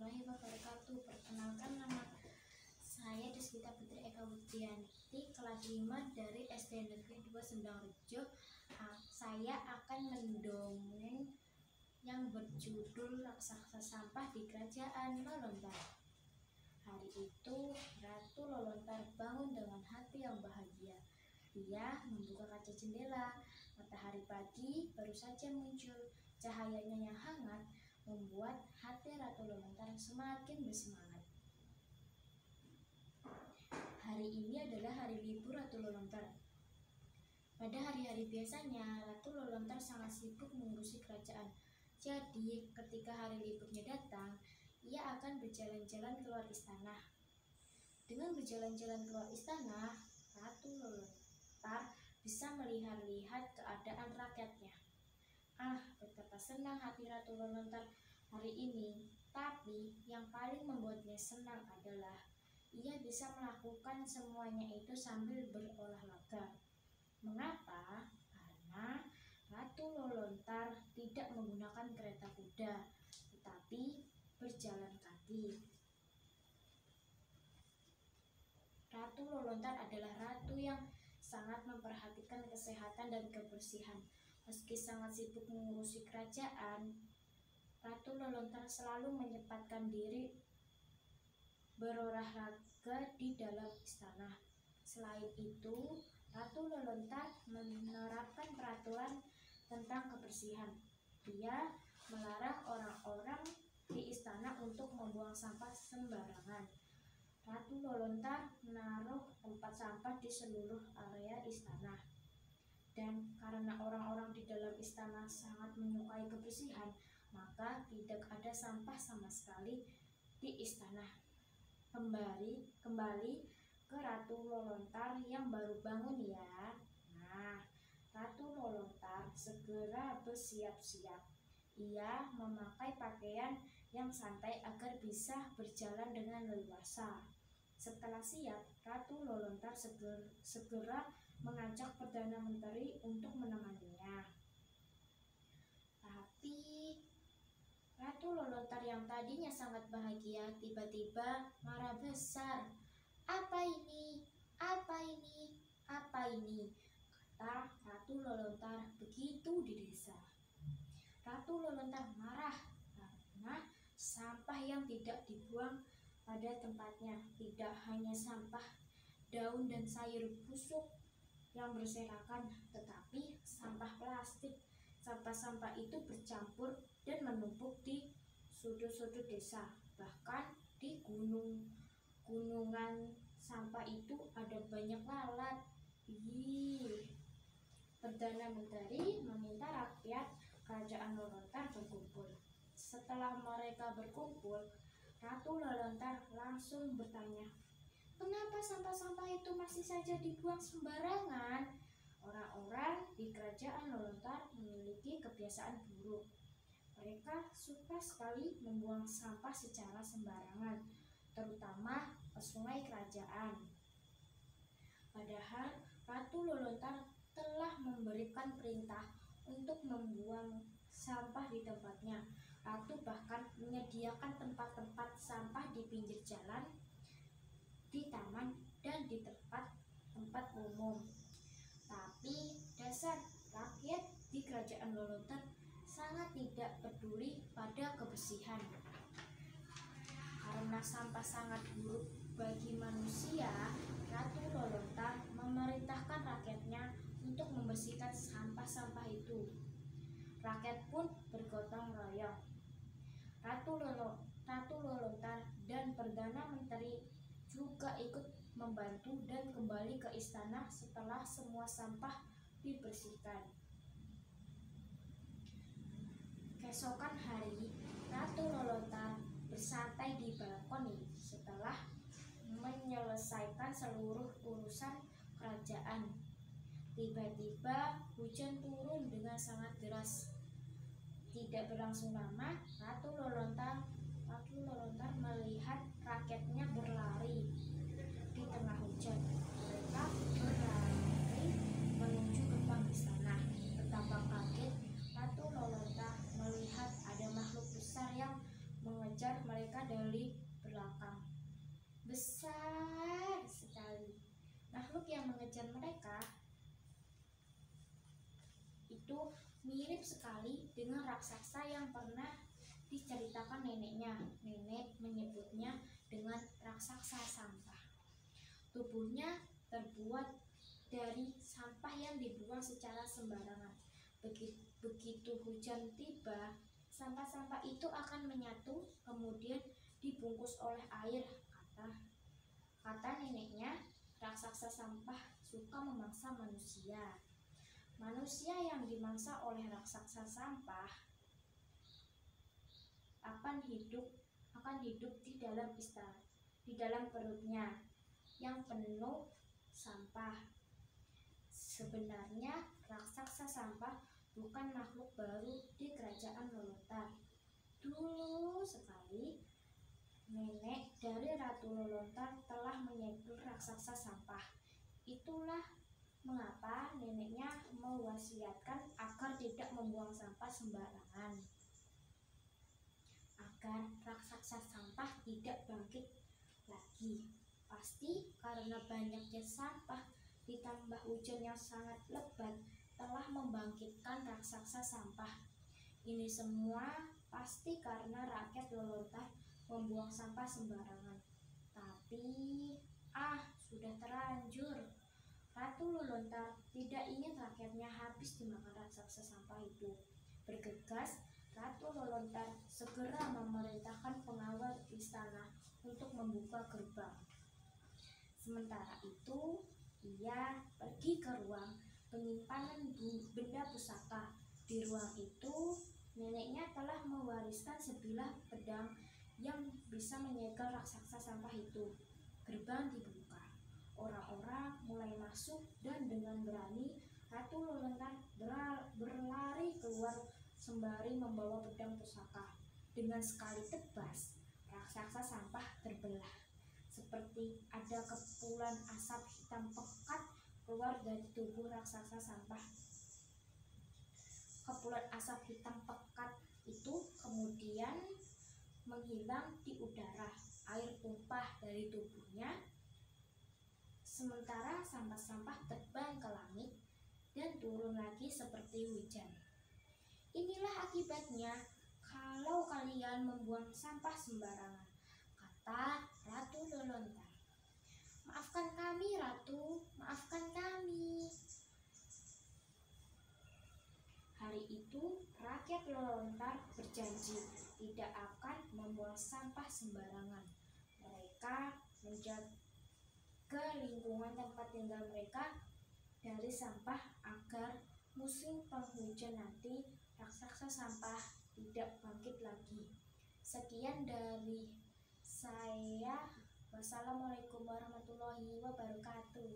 warahmatullahi wabarakatuh. Perkenalkan, nama saya Deswita Putri Eka Wutianti, kelas 5 dari SD Negeri 2 Sendangrejo. Saya akan mendongeng yang berjudul Raksasa Sampah di Kerajaan Lolontar. Hari itu Ratu Lolontar bangun dengan hati yang bahagia. Dia membuka kaca jendela. Matahari pagi baru saja muncul. Cahayanya yang hangat membuat hati Ratu Lolontar semakin bersemangat. Hari ini adalah hari libur Ratu Lolontar. Pada hari-hari biasanya, Ratu Lolontar sangat sibuk mengurusi kerajaan. Jadi, ketika hari liburnya datang, ia akan berjalan-jalan keluar istana. Dengan berjalan-jalan keluar istana, Ratu Lolontar bisa melihat-lihat keadaan rakyatnya. Betapa senang hati Ratu Lolontar hari ini. Tapi yang paling membuatnya senang adalah ia bisa melakukan semuanya itu sambil berolahraga. Mengapa? Karena Ratu Lolontar tidak menggunakan kereta kuda, tetapi berjalan kaki. Ratu Lolontar adalah ratu yang sangat memperhatikan kesehatan dan kebersihan. Meski sangat sibuk mengurusi kerajaan, Ratu Lolontar selalu menyempatkan diri berolahraga di dalam istana. Selain itu, Ratu Lolontar menerapkan peraturan tentang kebersihan. Dia melarang orang-orang di istana untuk membuang sampah sembarangan. Ratu Lolontar menaruh tempat sampah di seluruh area istana. Dan karena orang-orang di dalam istana sangat menyukai kebersihan, maka tidak ada sampah sama sekali di istana. Kembali ke Ratu Lolontar yang baru bangun ya. Ratu Lolontar segera bersiap-siap. Ia memakai pakaian yang santai agar bisa berjalan dengan leluasa. Setelah siap, Ratu Lolontar segera mengajak Perdana Menteri untuk menemaninya. Tapi Ratu Lolontar yang tadinya sangat bahagia tiba-tiba marah besar. Apa ini? Apa ini? Apa ini? Kata Ratu Lolontar begitu di desa. Ratu Lolontar marah karena sampah yang tidak dibuang pada tempatnya. Tidak hanya sampah daun dan sayur busuk yang berserakan, tetapi sampah plastik. Sampah-sampah itu bercampur dan menumpuk di sudut-sudut desa. Bahkan di gunungan sampah itu ada banyak lalat. Perdana Menteri meminta rakyat Kerajaan Lolontar berkumpul. Setelah mereka berkumpul, Ratu Lolontar langsung bertanya, "Kenapa sampah-sampah itu masih saja dibuang sembarangan?" Orang-orang di Kerajaan Lolontar memiliki kebiasaan buruk. Mereka suka sekali membuang sampah secara sembarangan, terutama ke sungai kerajaan. Padahal Ratu Lolontar telah memberikan perintah untuk membuang sampah di tempatnya. Ratu bahkan menyediakan tempat-tempat sampah di pinggir jalan, di taman, dan di tempat umum. Tapi dasar rakyat di Kerajaan Lolontar sangat tidak peduli pada kebersihan. Karena sampah sangat buruk bagi manusia, Ratu Lolontar memerintahkan rakyatnya untuk membersihkan sampah-sampah itu. Rakyat pun bergotong royong. Ratu Lolontar dan Perdana Menteri juga ikut membantu dan kembali ke istana setelah semua sampah dibersihkan. Keesokan hari, Ratu Lolontar bersantai di balkoni setelah menyelesaikan seluruh urusan kerajaan. Tiba-tiba hujan turun dengan sangat deras. Tidak berlangsung lama, Ratu Lolontar melihat rakyatnya berlari di tengah hujan. Mereka berlari menuju gerbang istana. Betapa kaget Ratu Lolontar melihat ada makhluk besar yang mengejar mereka dari itu mirip sekali dengan raksasa yang pernah diceritakan neneknya. Nenek menyebutnya dengan raksasa sampah. Tubuhnya terbuat dari sampah yang dibuang secara sembarangan. Begitu hujan tiba, sampah-sampah itu akan menyatu, kemudian dibungkus oleh air. Kata neneknya, raksasa sampah suka memangsa manusia. Manusia yang dimangsa oleh raksasa sampah akan hidup di dalam perutnya yang penuh sampah. Sebenarnya raksasa sampah bukan makhluk baru di kerajaan Lolontar. Dulu sekali nenek dari Ratu Lolontar telah menyegel raksasa sampah. Itulah mengapa neneknya mewasiatkan agar tidak membuang sampah sembarangan, agar raksasa sampah tidak bangkit lagi. Pasti karena banyaknya sampah ditambah hujan yang sangat lebat telah membangkitkan raksasa sampah. Ini semua pasti karena rakyat Lolontar membuang sampah sembarangan. Tapi sudah terlanjur. Ratu Lolontar tidak ingin rakyatnya habis dimakan raksasa sampah itu. Bergegas, Ratu Lolontar segera memerintahkan pengawal istana untuk membuka gerbang. Sementara itu, ia pergi ke ruang penyimpanan benda pusaka. Di ruang itu, neneknya telah mewariskan sebilah pedang yang bisa menyegel raksasa sampah itu. Gerbang dibuka. Orang-orang mulai masuk dan dengan berani Ratu Lolontar berlari keluar sembari membawa pedang pusaka. Dengan sekali tebas, raksasa sampah terbelah. Seperti ada kepulan asap hitam pekat keluar dari tubuh raksasa sampah. Kepulan asap hitam pekat itu kemudian menghilang di udara. Air tumpah dari tubuhnya, sementara sampah-sampah terbang ke langit dan turun lagi seperti hujan. Inilah akibatnya kalau kalian membuang sampah sembarangan, kata Ratu Lolontar. Maafkan kami, Ratu, maafkan kami. Hari itu rakyat Lolontar berjanji tidak akan membuang sampah sembarangan. Mereka menjaga lingkungan tempat tinggal mereka dari sampah agar musim penghujan nanti raksasa sampah tidak bangkit lagi. Sekian dari saya. Wassalamualaikum warahmatullahi wabarakatuh.